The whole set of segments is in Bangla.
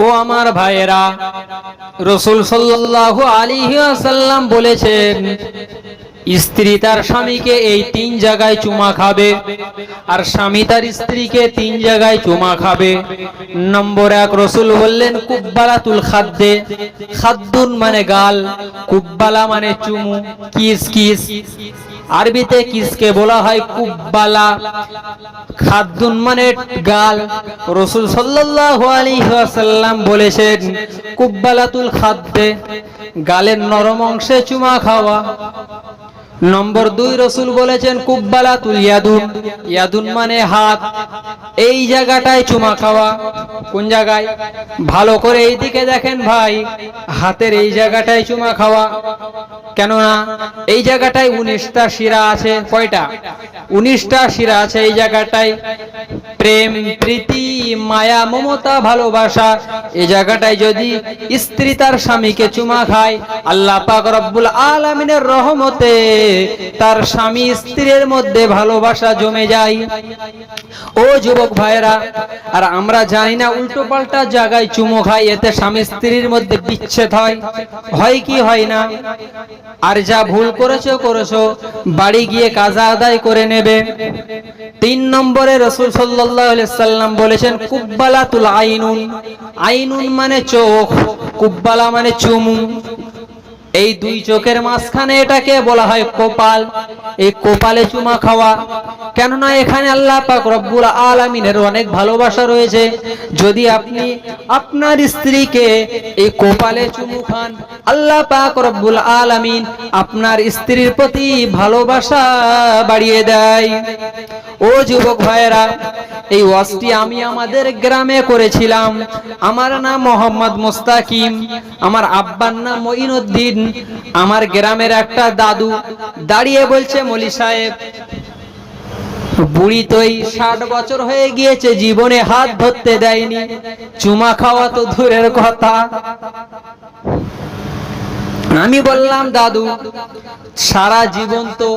ও আমার ভাইয়েরা, রাসূল সাল্লাল্লাহু আলাইহি ওয়াসাল্লাম বলেছেন স্ত্রী তার স্বামীকে এই তিন জায়গায় চুমা খাবে, আর স্বামী তার স্ত্রীকে তিন জায়গায় চুমা খাবে। নম্বর এক, রাসূল বললেন কুব্বালাতুল খাদ্দে। খাদ্দুন মানে গাল, কুব্বালা মানে চুমু, কিস কিস। আরবিতে কিসকে বলা হয় কুব্বালা, খাদ্দুন মানে গাল। রাসূল সাল্লাল্লাহু আলাইহি ওয়াসাল্লাম বলেছেন কুব্বালাতুল খাদ্দে, গালের নরম অংশে চুমা খাওয়া। নম্বর দুই, রাসূল বলেছেন কুব্বালাতুল ইয়াদুন। ইয়াদুন মানে হাত, এই জায়গাটায় চুমা খাওয়া। কোন জায়গায়? ভালো করে এইদিকে দেখেন ভাই, হাতের এই জায়গাটায় চুমা খাওয়া। কেননা এই জায়গাটায় 19টা শিরা আছে। কয়টা? 19টা শিরা আছে এই জায়গাটায়। প্রেম, প্রীতি, মায়া, মমতা, ভালোবাসা, এই জায়গাটায় যদি স্ত্রী তার স্বামীকে চুমা খায়, আল্লাহ পাক রব্বুল আলামিনের রহমতে তার স্বামী স্ত্রীর মধ্যে ভালোবাসা জমে যায়। ও যুবক ভাইরা, আর আমরা জানি না উল্টো পাল্টা জায়গায় চুমো খাই, এতে স্বামী স্ত্রীর মধ্যে বিচ্ছেদ হয়। হয় কি হয় না? আর যা ভুল করেছো করেছো, বাড়ি গিয়ে কাজা আদায় করে নেবে। 3 নম্বরে রাসূল সাল্লাল্লাহু আলাইহি সাল্লাম বলেছেন কুব্বালাতুল আইনুন। আইনুন মানে চোখ, কুব্বালা মানে চুমু। এই দুই চোখের মাঝখানে এটাকে বলা হয় কপাল। এই কপালে চুমা খাওয়া। কেননা এখানে আল্লাহ পাক রব্বুল আলামিনের অনেক ভালোবাসা রয়েছে। যদি আপনি আপনার স্ত্রীকে এই কপালে চুমু খান, আল্লাহ পাক রব্বুল আলামিন আপনার স্ত্রীর প্রতি ভালোবাসা বাড়িয়ে দেয়। ও যুবক ভাইয়েরা, এই ওয়াজটি আমি আমাদের গ্রামে করেছিলাম। আমার নাম মোহাম্মদ মুস্তাকিম, আমার আব্বার নাম মঈনুদ্দিন। আমার গ্রামের একটা দাদু দাঁড়িয়ে বলছে, মৌলী সাহেব, বুড়ি তো 60 বছর হয়ে গিয়েছে, জীবনে হাত ধরতে দেয়নি, চুমা খাওয়া তো দূরের কথা। আমি বললাম, দাদু সারা জীবন তো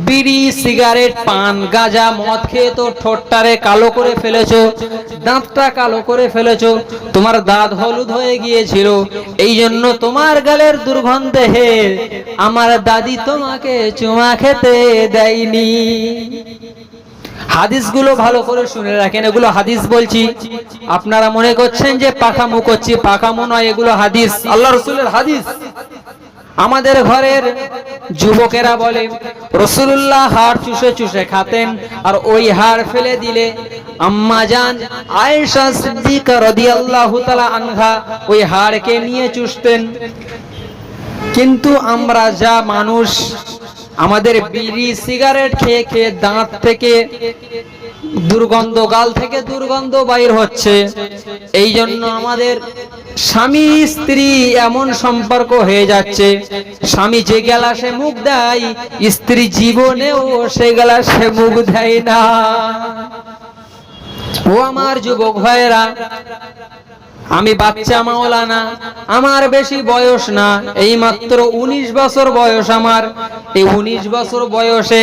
বিড়ি, সিগারেট, পান, গাঁজা, মদ খেয়ে তো ঠোঁটটারে কালো করে ফেলেছো, দাঁতটা কালো করে ফেলেছো, তোমার দাঁত হলুদ হয়ে গিয়েছিল, এই জন্য তোমার গালের দুর্গন্ধে আমার দাদি তোমাকে চুমা খেতে দেয়নি। হাদিসগুলো ভালো করে শুনে রাখেন, এগুলো হাদিস বলছি। আপনারা মনে করছেন যে পাকামু করছি, পাকামু নয়, এগুলো হাদিস, আল্লাহ রাসূলের হাদিস। আমাদের ঘরের যুবকেরা বলে রাসূলুল্লাহ হাড় চুষে চুষে খাতেন, আর ওই হাড় ফেলে দিলে আম্মা জান আয়েশা সিদ্দিকা রাদিয়াল্লাহু তাআলা আনহা ওই হাড়কে নিয়ে চুষতেন। কিন্তু আমরা যা মানুষ, আমাদের বিড়ি সিগারেট খেয়ে খেয়ে দাঁত থেকে দুর্গন্ধ, গাল থেকে দুর্গন্ধ বাইর হচ্ছে। এই জন্য আমাদের স্বামী স্ত্রী এমন সম্পর্ক হয়ে যাচ্ছে, স্বামী যে গ্লাসে মুখ দেয়, স্ত্রী জীবনেও সে গ্লাসে মুখ দেয় না। ও আমার যুবক ভাইয়েরা, আমি বাচ্চা মাওলানা, আমার বেশি বয়স না, এই মাত্র 19 বছর বয়স আমার। এই 19 বছর বয়সে